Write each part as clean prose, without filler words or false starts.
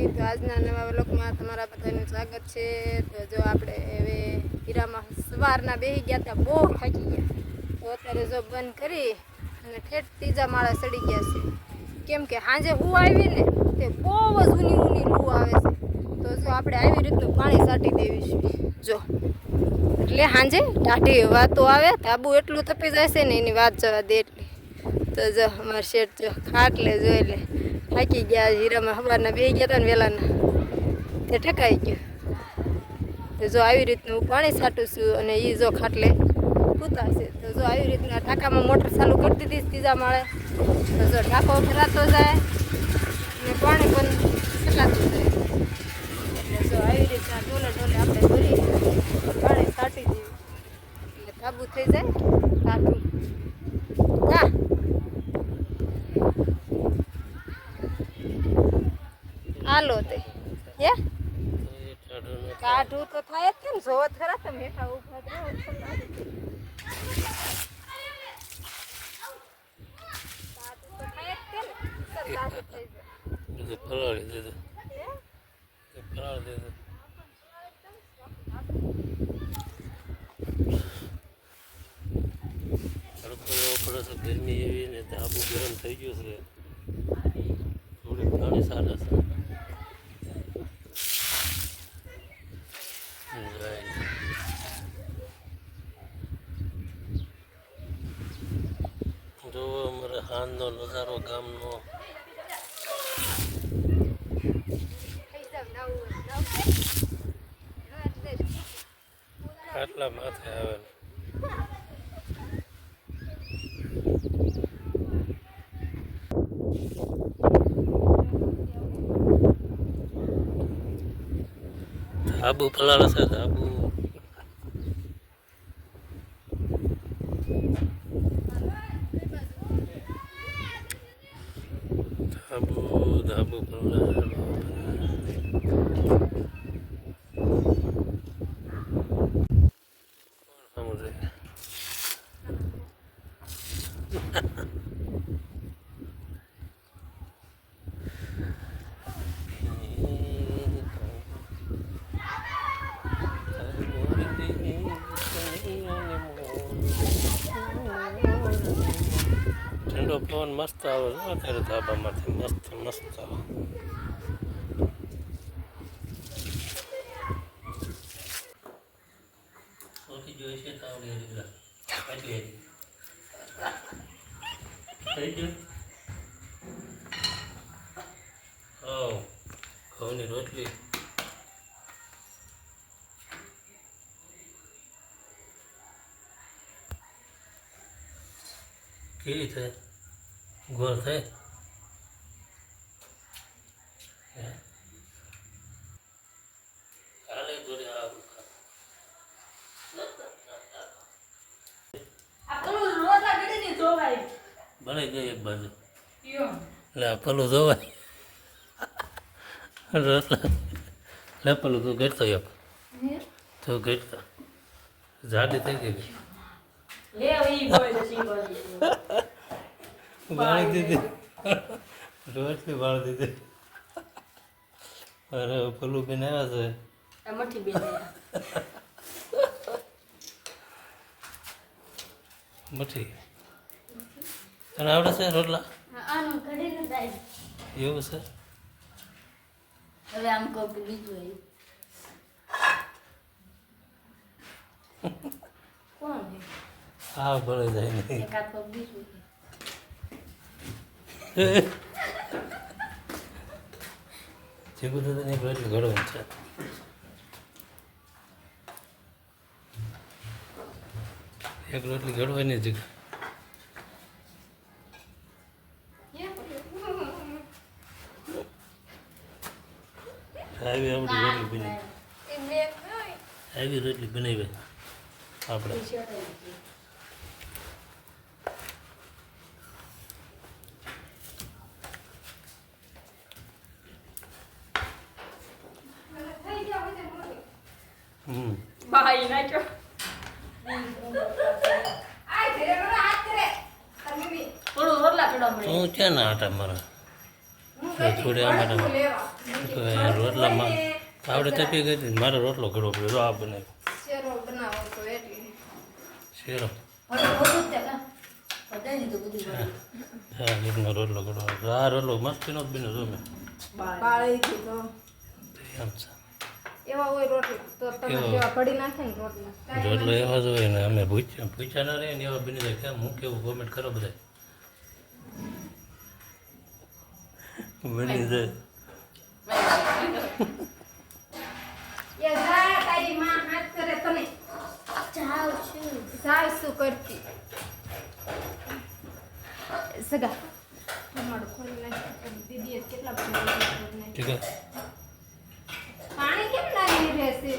તો આજના નવા વ્લોગમાં તમારા બધાનું સ્વાગત છે. તો જો આપણે હવે હીરામાં સવારના બેસી ગયા હતા, બહુ થાકી ગયા. તો અત્યારે જો બંધ કરી અને ઠેઠ ત્રીજા માળે ચડી ગયા છે. કેમ કે સાંજે હું આવી ને તે બહુ જ ઊની લૂ આવે છે. તો જો આપણે આવી રીતનું પાણી છાંટી દેવી છે. જો એટલે સાંજે ટાઢી વાતો આવે, ધાબુ એટલું તપી જાય છે ને એની વાત જવા દે એટલી. તો જો અમારા શેઠ જો ખાટલે જો એટલે થાકી ગયા. હીરામાં સવારના બે ગયા હતા ને વહેલાના તે ઠકાઈ ગયું. તો જો આવી રીતનું હું પાણી છાંટું છું અને એ જો ખાટલે પૂતાશે. તો જો આવી રીતના ટાંકામાં મોટર ચાલુ કરી દીધી ત્રીજા માળે. તો જો ટાંકો ભરાતો જાય અને પાણી પણ છટાતું જાય. એટલે જો આવી રીતના ડોલે ડોલે આપણે ભરી પાણી છાંટી દઈએ એટલે કાબુ થઈ જાય ટાંકી. હા હાલો તે હે કાઢું તો થાય જ કેમ જોવો ખરા તમે હેઠા ઉભા કાઢું તો થાય જ કેમ કાઢું થઈ જાય ફરાળી દીધું ફરાળી દીધું. તડકો એવો પડે છે, ગરમી એવી ને ધાબુ ગરમ થઈ ગયું છે. થોડીક પાણી સારા છે. જો અમારે હાનનો નજારો ગામનો. આટલા માથે આવે ધાબુ પલાળે છે. ધાબુ ધાબુ પલાળે. ઠંડો પવન મસ્ત આવે છે અત્યારે ધાબામાંથી, મસ્ત મસ્ત આવે. ઓછી જોઈ છે તાવડી એટલી થઈ ગયું. ઘઉંની રોટલી કેવી થાય? ગોળ થાય? હાલે જોડે આવું બની ગઈ એક બાજુ. એટલે આ પલું ધોવાય લે પલું તું ઘટતો એક તું ઘટતો જાડી થઈ ગઈ. બાળી દીધી રોટલી બાળી દીધી. અરે પેલું બેન આવ્યા છે. મઠી તને આવડે છે રોટલા? એવું છે. હવે આમ કહું કે બીજું કોણ હા ભળે જાય નહીં. એકાદ પગ બીજું જીગું તો તને એક રોટલી ઘડવાનું છે. એક રોટલી ઘડવાની જ આવી આપણી રોટલી બની. આવી રોટલી બનાવી આપણે. ભાઈ નાખ્યો થોડું રોટલા ચડવા મળે. તું છે ને આટા મારા થોડી આમાં રોટલામાં આવડે તપી ગઈ હતી મારો રોટલો ઘડો પડ્યો આ બનાવ્યો શેરો બનાવો તો એટલે શેરો હવે બધું જ ત્યાં બધાય દીધું બધું બરાબર. હા રીતનો રોટલો ઘડો આ રોટલો મસ્તીનો જ બન્યો જો મેં બાળી દીધો એમ છે એવા હોય રોટલા તો તમે કેવો? જેવા કડી નાખે ને રોટલા રોટલો એવા જ હોય ને અમે ભૂખ્યા ના રહીએ ને એવા બની જાય કેમ હું કેવું કોમેન્ટ કરો બધા બની જાય એ જા તારી માં હાથ કરે તને જાઉં છું. સાવ શું કરતી સગા તમારું ખોલી નાખી દીદીએ કેટલા પાણી ઠીક છે પાણી કેમ લાગી રહેશે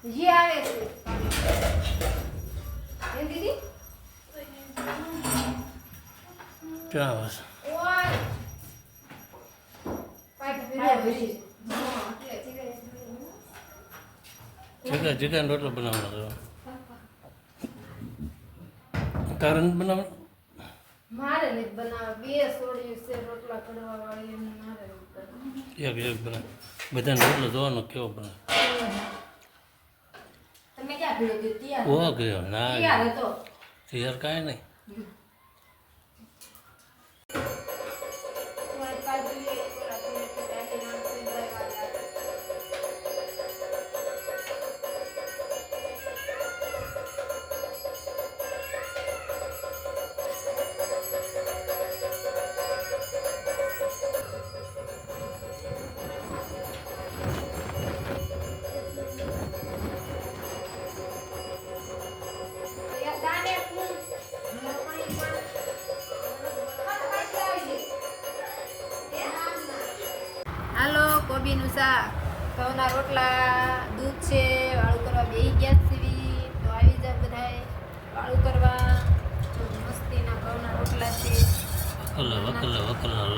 જી આવે છે પાણી. એ દીદી ક્યાં આવે ઓય પાઇપ ભર્યો છે. હા, એટલે છે ચિકન રોટલો બનાવવાનો છે તારે નથી બનાવવાનો મારે નથી બનાવવા બે સોડિયું છે રોટલા કડવા વાળી એમ મારે નથી બનાવવા. એક બનાવ બધાને રોટલો જોવાનો કેવો બનાવે તમે ક્યાં ભેળો ગયો ત્યાં ઓ ગયો ના ત્યાં હતો યાર કાંઈ નહીં તમારે કાજુ એ થોડા ટમેટા ડાલી નાખી દેવા લાગે. યા દાને ફૂલ પાણી હાલો કોબીનું શાક ઘઉંના રોટલા દૂધ છે વાળું કરવા બેસી ગયા સીવી તો આવી જાય બધાય વાળું કરવા જો મસ્તીના ઘઉંના રોટલા છે વકલના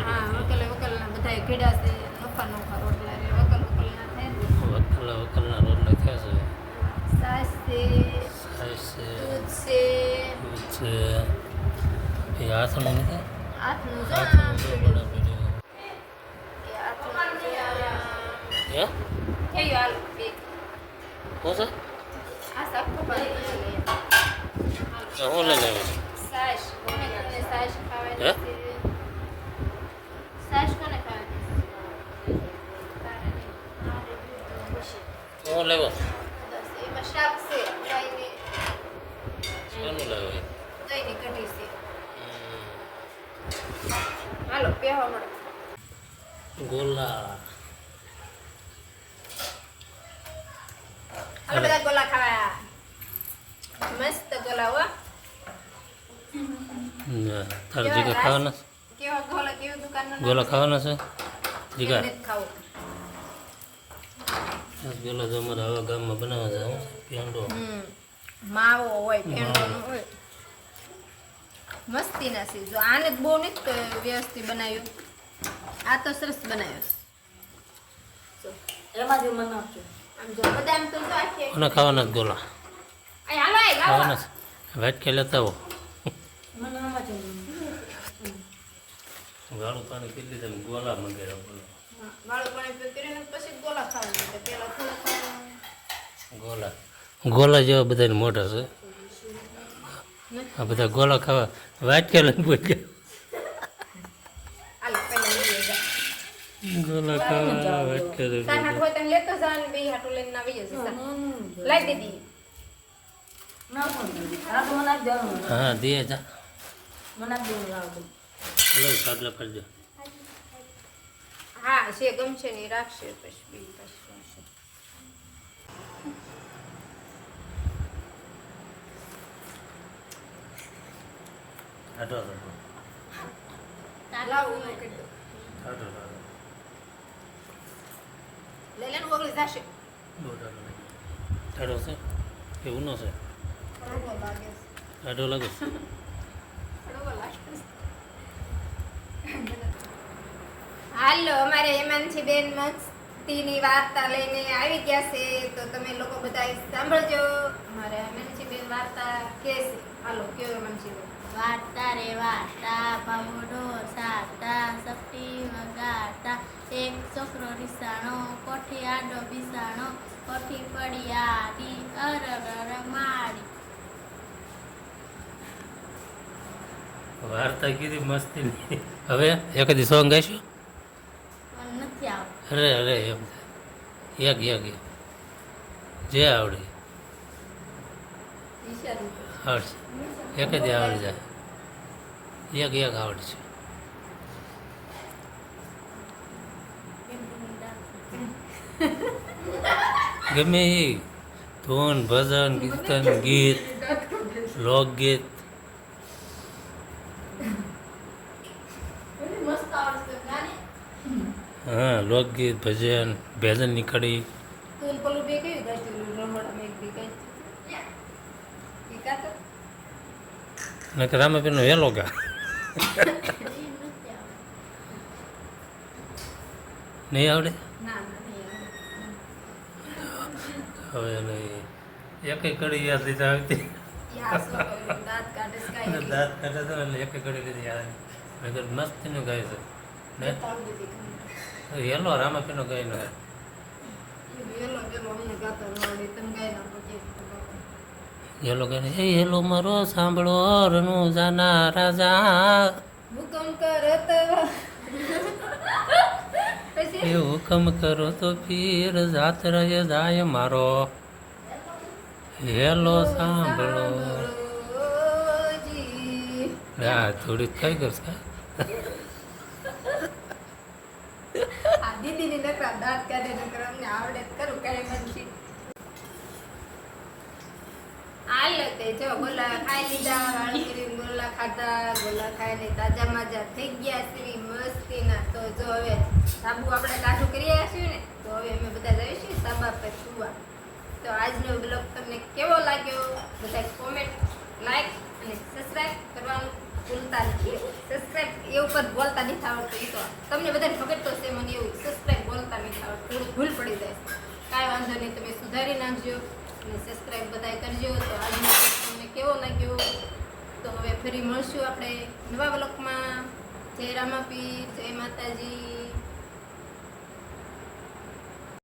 હા રોટલો વકલના બધાય ઘેડા છે નોખા રોટલા રે વકલના થાય ને વકલના રોટલા ખાશે સાસ છે ખાશે દૂધ છે દૂધ છે એ હાથનું નથી હાથનું જો હાથનું આમ જો પીળું. બડા એ હાથનું છે આમ. હે થઈ ગયું હાલો બે શું છે આ શાક તો બની ગયું લે. હાલો. હું લઈ લેવું સાસ કોને કોને સાસ ખાવાની હે? છે સાસ કોને ખાવાની છે? તારે નહીં. મારે દૂધ હશે. હું લેવો બસ એમાં શાક છે દહીંની શેનું લેવું દહીંની કઢી છે હાલો પહેવા મળો ગોલા હાલો બધા ગોલા ખાવા મસ્ત ગોલા હો તારે જીગા ખાવાના છે? કેવા ગોલા કેવી દુકાનના ગોલા ખાવાના છે જીગા નથી ખાવું ગોલા જો અમારે આવા ગામમાં બનાવવા છે હું પેંડો માવો હોય ફેંડો નો હોય મસ્તીના છે જો આને જ બહુ નથી વ્યવસ્થિત બનાવ્યું આ તો સરસ બનાવ્યો છે. એમાં જે મને આપજો આમ જો બદામ તો જો આખી અને ખાવાના જ ગોલા અહીં હાલો અહીં લાવો ખાવાના છે વાટકે લેતા આવો મને આમાં જ ગાળું પાણી પી લીધા ને ગોલા મંગાવ્યા બોલો હા, વાળું પાણી કરીને પછી જ ગોલા ખાવાનું એટલે પહેલા થોડું ખાવાનું ગોલા ગોલા જેવા બધાને મોઢા છે આ બધા ગોલા ખાવા વાટકે લઈને પૂછ્યા હાલો પહેલા લઈ જા ગોલા ખાવા વાટકે તાર હાટ હોય તને લેતો જા ને બે હાટું લઈને આવી જશે લાઈ દીધી ના પણ આ તો મને જ દેવાનું હા દે જા મને જ દેવાનું લાવજો હલો કાગલા કરજો હા છે ગમશે નહીં રાખશે પછી બીજું પછી રાખશે. હાટો લાવો હું કરી દઉં હાટો લઈ લેને ઓગળી જશે ટાઢો છે કે ઊનો છે કડવો લાગે છે. ટાઢો લાગે છે કડવો લાગે છે. હાલો અમારે હેમાંશી બેન મસ્તીની વાર્તા લઈને આવી ગયા છે તો તમે લોકો બધા સાંભળજો અમારે હેમાંશી બેન વાર્તા કે છે હાલો કયો હેમાંશી બેન વાર્તા રે વાર્તા પાવડો સા વિસાણો કોઠી આડો વિસાણો કોઠી પડી આડી અરર માડી. વાર્તા કીધી મસ્તી નહીં. હવે એકાદી સોંગ ગાઈશું. પણ નથી આવડતું. અરે અરે એમ થાય. એક જે આવડે વિચારવું પડે. આવડશે. એકાદી આવડી જાય. એક આવડશે. ગમે એ ધૂન ભજન કીર્તન ગીત લોકગીત મસ્ત આવડશે ગાને. હા લોકગીત ભજન ભેજનની કડી તું ને પેલું બે કયું ગાયતું રમોડામાં એક બી ગાયતું એ ગાતો નકર રામાપીરનો વહેલો ગા એ નથી આવડતું. નહીં આવડે. ના નહીં હવે નહીં એક કડી યાદ લીધા આવતી યા શું કરું દાંત કાઢે છે કાંઈ એટલે. દાંત કાઢે તો એટલે એક કડી લીધી યાદ નગર મસ્તીનું ગાય છે ને તાળ બધી ખબર. હેલો રામાપીરનો ગાય નો એ વેલો વેલો અમને ગાતા ન આવડે તમે ગાઈ નાખો કે હેલો ગાય એ હેલો મારો સાંભળો રનું જાના રાજા હુકમ કરત પછી એ હુકમ કરો તો પીર જાત રહે જાય મારો હેલો સાંભળો જી. હા થોડી કઈ કરશે આ દીદીની નકરા દાંત કાઢે નકર અમને આવડે જ કરું કાંઈ મનથી. હાલ તે જો ગોલા ખાઈ લીધા વાળી કરીને ગોલા ખાધા ગોલા ખાઈને તાજા માજા થઈ ગયા શ્રી મસ્તીના. તો જો હવે સાબુ આપણે કાઢું કરી આવ્યા ને તો હવે અમે બધા જઈશું સાબા પર સુવા. તો આજનો બ્લોગ તમને કેવો લાગ્યો બધા કોમેન્ટ લાઈક અને સબસ્ક્રાઇબ કરવાનું ભૂલતા નથી. સબસ્ક્રાઇબ એ ઉપર બોલતા નથી આવડતું. એ તો તમને બધાને ખબર તો છે મને એવું સબસ્ક્રાઇબ બોલતા નથી આવડતું. થોડું ભૂલ પડી જાય કાંઈ વાંધો નહીં તમે સુધારી નાખજો અને સબસ્ક્રાઇબ બધાય કરજો. તો આજનો vlog તમને કેવો લાગ્યો તો હવે ફરી મળશું આપણે નવા બ્લોગમાં. જય રામાપીર, જય માતાજી.